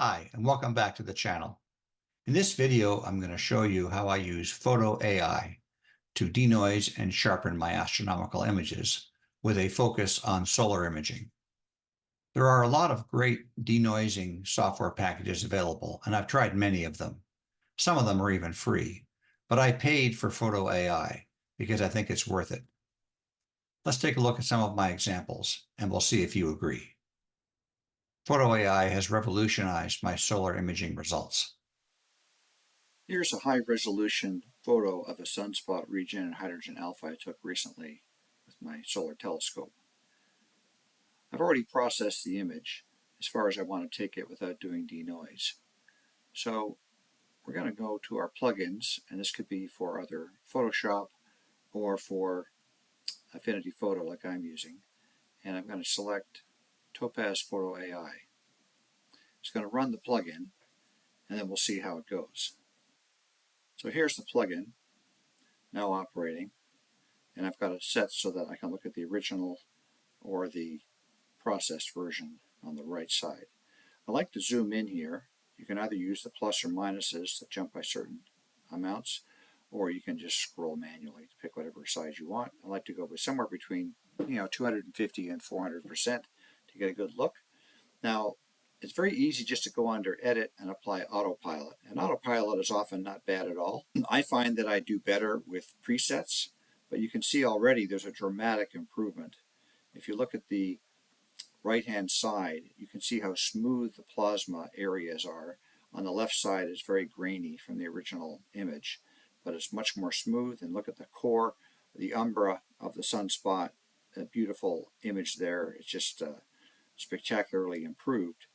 Hi, and welcome back to the channel. In this video, I'm going to show you how I use Photo AI to denoise and sharpen my astronomical images with a focus on solar imaging. There are a lot of great denoising software packages available, and I've tried many of them. Some of them are even free, but I paid for Photo AI because I think it's worth it. Let's take a look at some of my examples, and we'll see if you agree. Photo AI has revolutionized my solar imaging results. Here's a high-resolution photo of a sunspot region in hydrogen alpha I took recently with my solar telescope. I've already processed the image as far as I want to take it without doing denoise. So we're going to go to our plugins, and this could be for either Photoshop or for Affinity Photo like I'm using. And I'm going to select Topaz Photo AI. It's going to run the plugin, and then we'll see how it goes. So here's the plugin now operating. And I've got it set so that I can look at the original or the processed version on the right side. I like to zoom in here. You can either use the plus or minuses to jump by certain amounts, or you can just scroll manually to pick whatever size you want. I like to go with somewhere between 250 and 400% to get a good look. Now, it's very easy just to go under Edit and apply Autopilot. And Autopilot is often not bad at all. I find that I do better with presets, but you can see already there's a dramatic improvement. If you look at the right-hand side, you can see how smooth the plasma areas are. On the left side, it's very grainy from the original image, but it's much more smooth. And look at the core, the umbra of the sunspot, a beautiful image there. It's just spectacularly improved.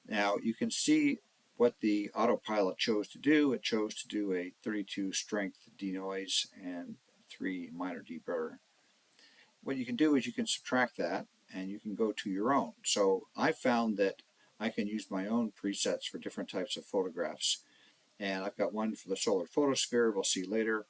Now you can see what the autopilot chose to do. It chose to do a 32 strength denoise and 3 minor deburr. What you can do is you can subtract that and you can go to your own. So I found that I can use my own presets for different types of photographs. And I've got one for the solar photosphere, we'll see later.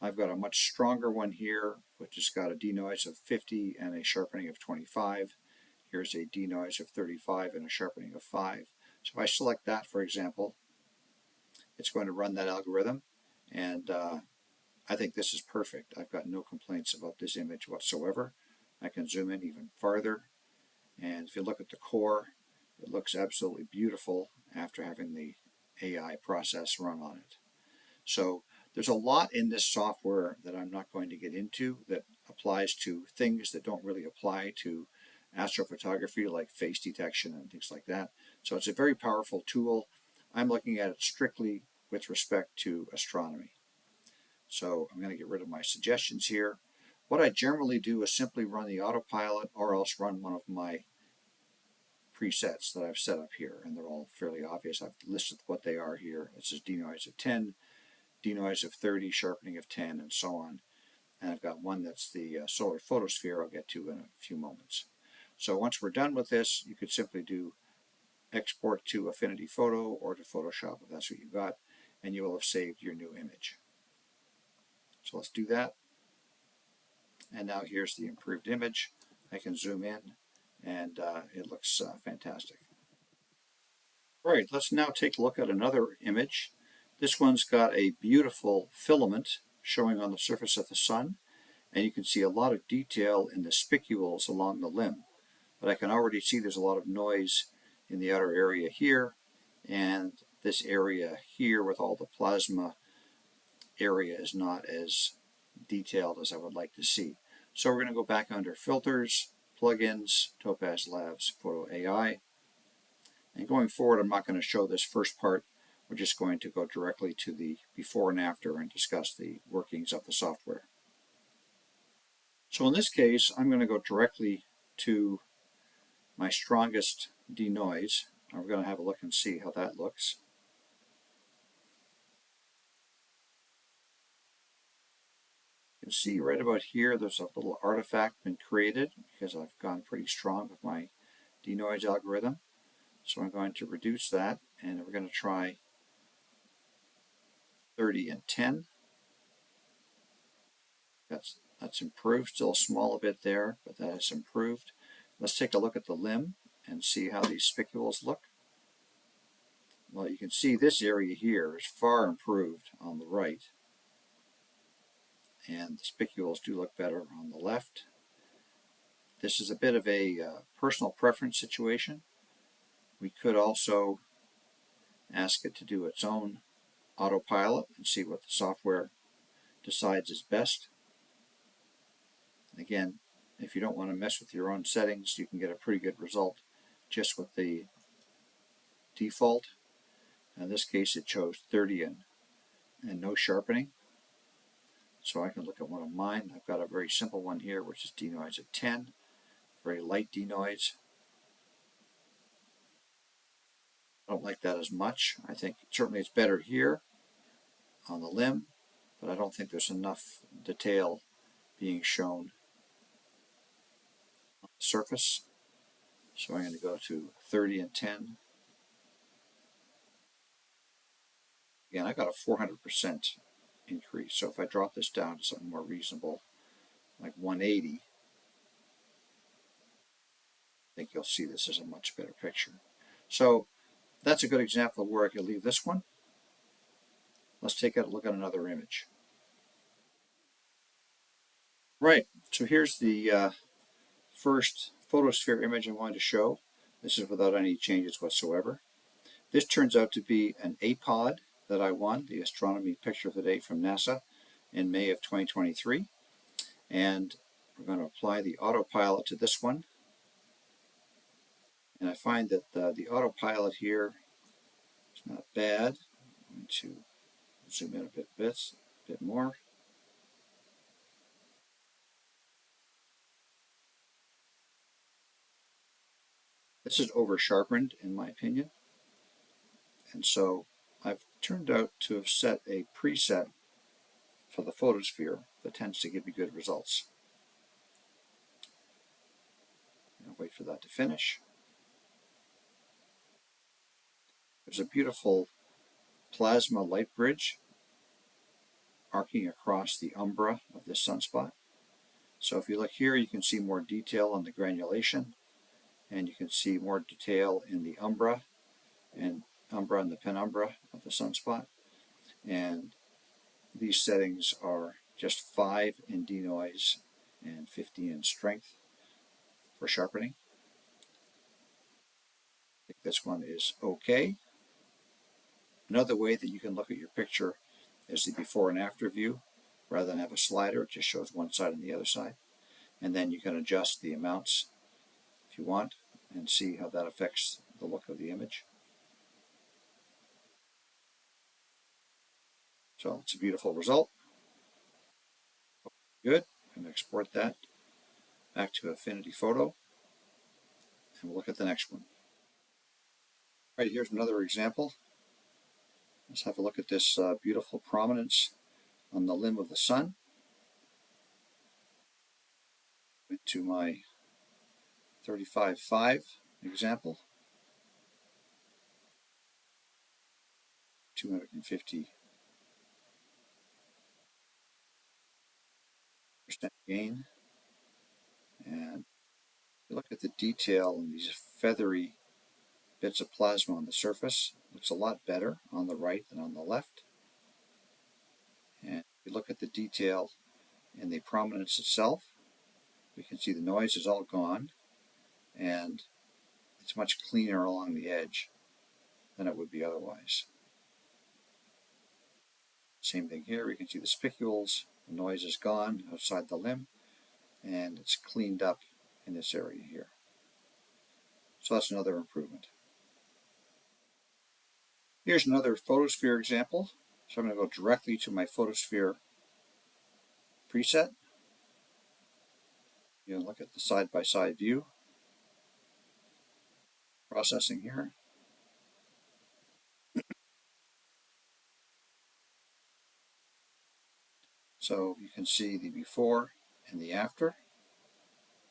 I've got a much stronger one here, which has got a denoise of 50 and a sharpening of 25. Here's a denoise of 35 and a sharpening of 5. So if I select that, for example, it's going to run that algorithm, and I think this is perfect. I've got no complaints about this image whatsoever. I can zoom in even farther, and if you look at the core, it looks absolutely beautiful after having the AI process run on it. So there's a lot in this software that I'm not going to get into that applies to things that don't really apply to astrophotography, like face detection and things like that. So it's a very powerful tool. I'm looking at it strictly with respect to astronomy. So I'm going to get rid of my suggestions here. What I generally do is simply run the autopilot or else run one of my presets that I've set up here, and they're all fairly obvious. I've listed what they are here. It says denoise of 10, denoise of 30, sharpening of 10, and so on. And I've got one that's the solar photosphere I'll get to in a few moments. So once we're done with this, you could simply do export to Affinity Photo or to Photoshop if that's what you got, and you will have saved your new image. So let's do that. And now here's the improved image. I can zoom in, and it looks fantastic. All right, let's now take a look at another image. This one's got a beautiful filament showing on the surface of the sun, and you can see a lot of detail in the spicules along the limb. But I can already see there's a lot of noise in the outer area here, and this area here with all the plasma area is not as detailed as I would like to see. So we're going to go back under Filters, Plugins, Topaz Labs, Photo AI. And going forward, I'm not going to show this first part. We're just going to go directly to the before and after and discuss the workings of the software. So in this case, I'm going to go directly to my strongest denoise. We're going to have a look and see how that looks. You can see right about here there's a little artifact been created because I've gone pretty strong with my denoise algorithm. So I'm going to reduce that, and we're going to try 30 and 10. That's improved, still small a bit there, but that has improved. Let's take a look at the limb and see how these spicules look. Well, you can see this area here is far improved on the right, and the spicules do look better on the left. This is a bit of a personal preference situation. We could also ask it to do its own autopilot and see what the software decides is best. Again, if you don't want to mess with your own settings, you can get a pretty good result just with the default. In this case, it chose 30 and no sharpening. So I can look at one of mine. I've got a very simple one here, which is denoise at 10, very light denoise. I don't like that as much. I think certainly it's better here on the limb, but I don't think there's enough detail being shown on the surface. So I'm going to go to 30 and 10. Again, I got a 400% increase. So if I drop this down to something more reasonable, like 180, I think you'll see this is a much better picture. So that's a good example of where I could leave this one. Let's take a look at another image. Right, so here's the first photosphere image I'm going to show. This is without any changes whatsoever. This turns out to be an APOD that I won, the Astronomy Picture of the Day from NASA in May of 2023. And we're going to apply the autopilot to this one. And I find that the autopilot here is not bad. I'm going to zoom in a bit more. This is over sharpened in my opinion. And so I've turned out to have set a preset for the photosphere that tends to give me good results. I'll wait for that to finish. There's a beautiful plasma light bridge arcing across the umbra of this sunspot. So if you look here, you can see more detail on the granulation, and you can see more detail in the umbra and the penumbra of the sunspot. And these settings are just 5 in denoise and 50 in strength for sharpening. I think this one is okay. Another way that you can look at your picture is the before and after view. Rather than have a slider, it just shows one side and the other side. And then you can adjust the amounts if you want and see how that affects the look of the image. So it's a beautiful result. Good. I'm going to export that back to Affinity Photo and we'll look at the next one. All right, here's another example. Let's have a look at this beautiful prominence on the limb of the sun. Into my 35.5 example. 250% gain. And you look at the detail in these feathery bits of plasma on the surface. It looks a lot better on the right than on the left. And if you look at the detail in the prominence itself, we can see the noise is all gone and it's much cleaner along the edge than it would be otherwise. Same thing here, we can see the spicules, the noise is gone outside the limb, and it's cleaned up in this area here. So that's another improvement. Here's another photosphere example. So I'm going to go directly to my photosphere preset. You can look at the side-by-side view. Processing here. So you can see the before and the after.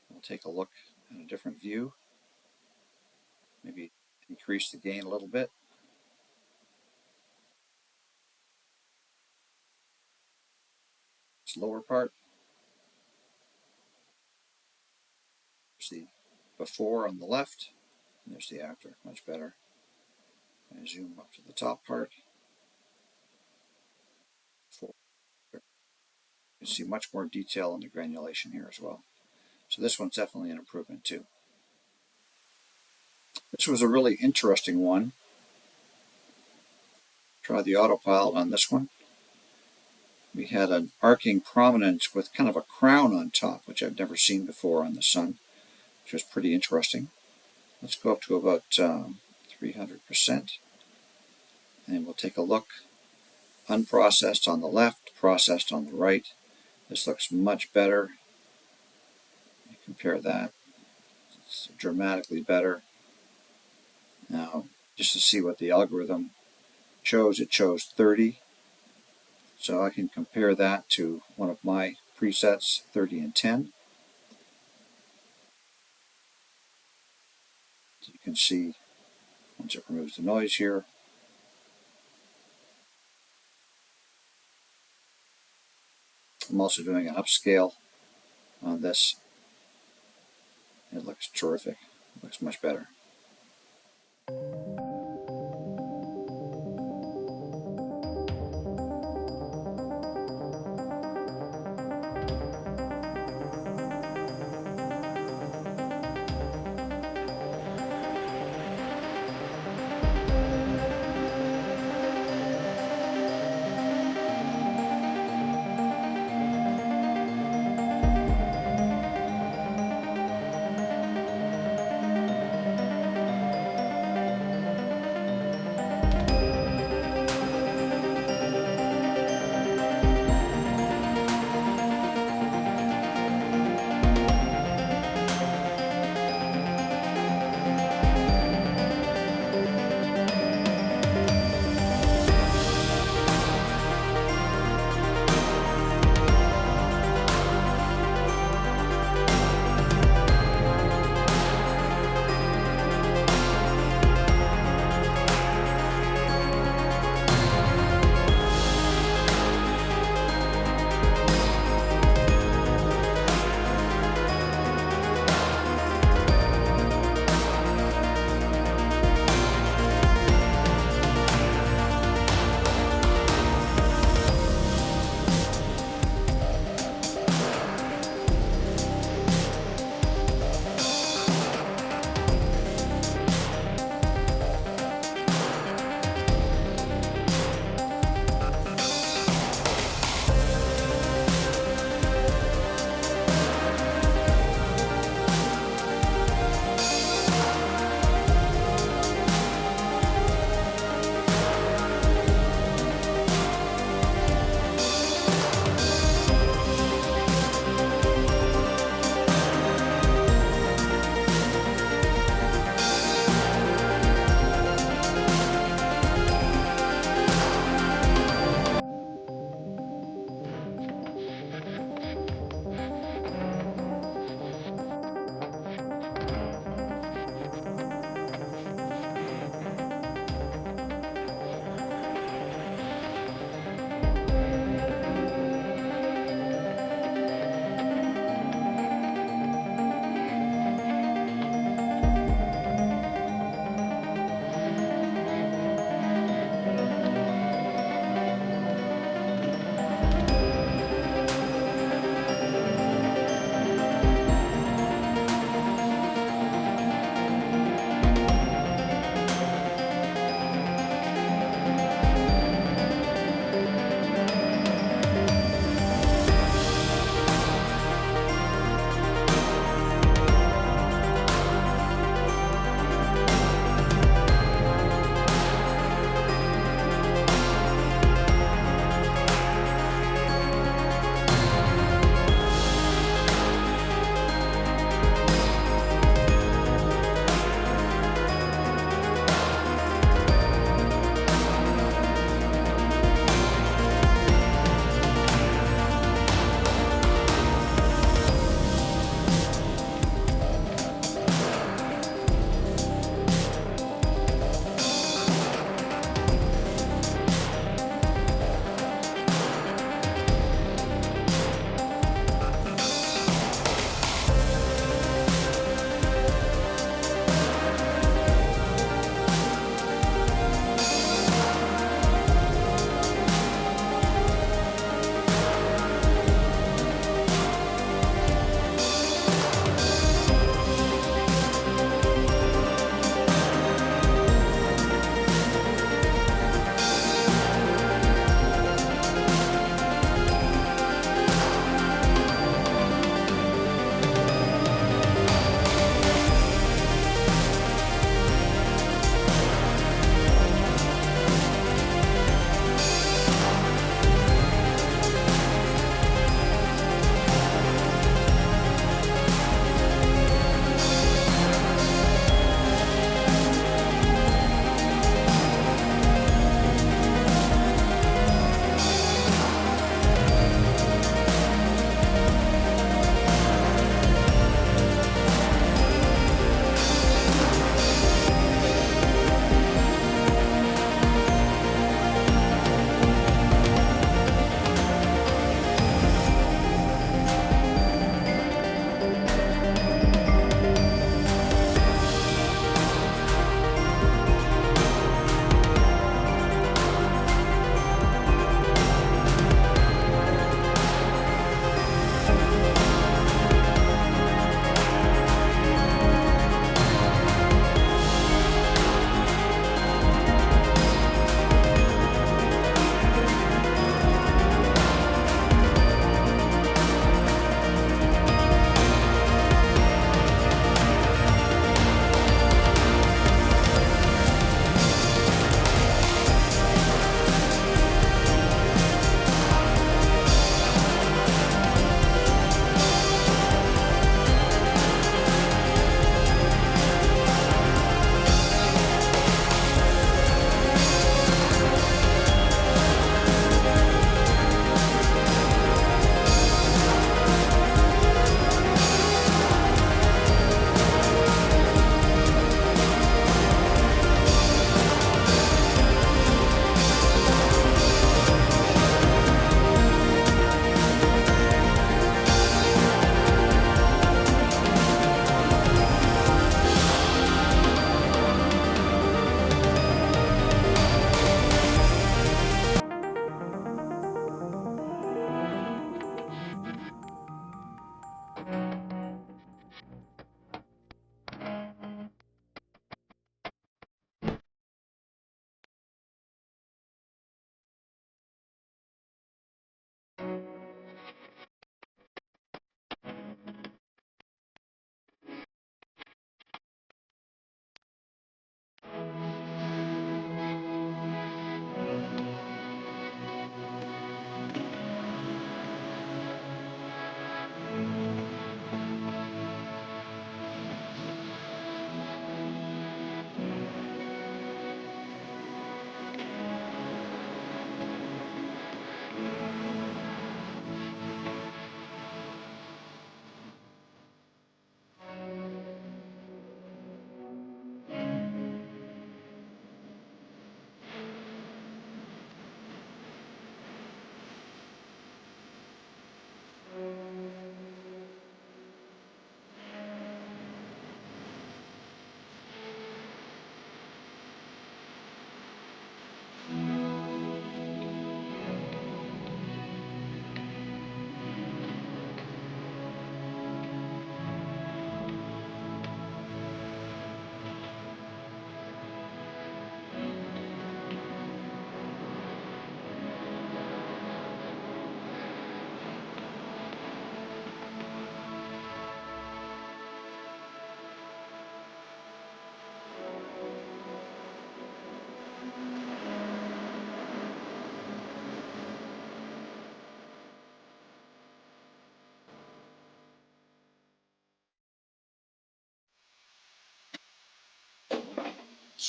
We'll take a look at a different view. Maybe increase the gain a little bit. This lower part. There's the before on the left, and there's the after, much better. I zoom up to the top part. You can see much more detail in the granulation here as well. So this one's definitely an improvement too. This was a really interesting one. Try the autopilot on this one. We had an arcing prominence with kind of a crown on top, which I've never seen before on the sun, which was pretty interesting. Let's go up to about 300%, and we'll take a look. Unprocessed on the left, processed on the right. This looks much better. Compare that. It's dramatically better. Now, just to see what the algorithm chose, it chose 30. So I can compare that to one of my presets, 30 and 10. So you can see once it removes the noise here. I'm also doing an upscale on this. It looks terrific. It looks much better.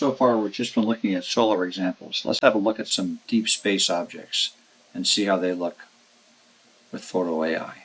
So far, we've just been looking at solar examples. Let's have a look at some deep space objects and see how they look with photo AI.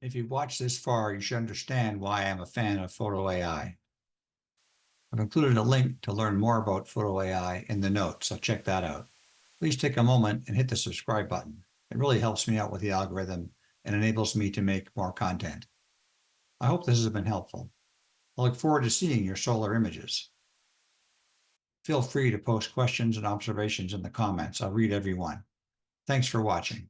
If you've watched this far, you should understand why I'm a fan of photo AI. I've included a link to learn more about photo AI in the notes, so check that out. Please take a moment and hit the subscribe button. It really helps me out with the algorithm and enables me to make more content. I hope this has been helpful. I look forward to seeing your solar images. Feel free to post questions and observations in the comments. I'll read every one. Thanks for watching.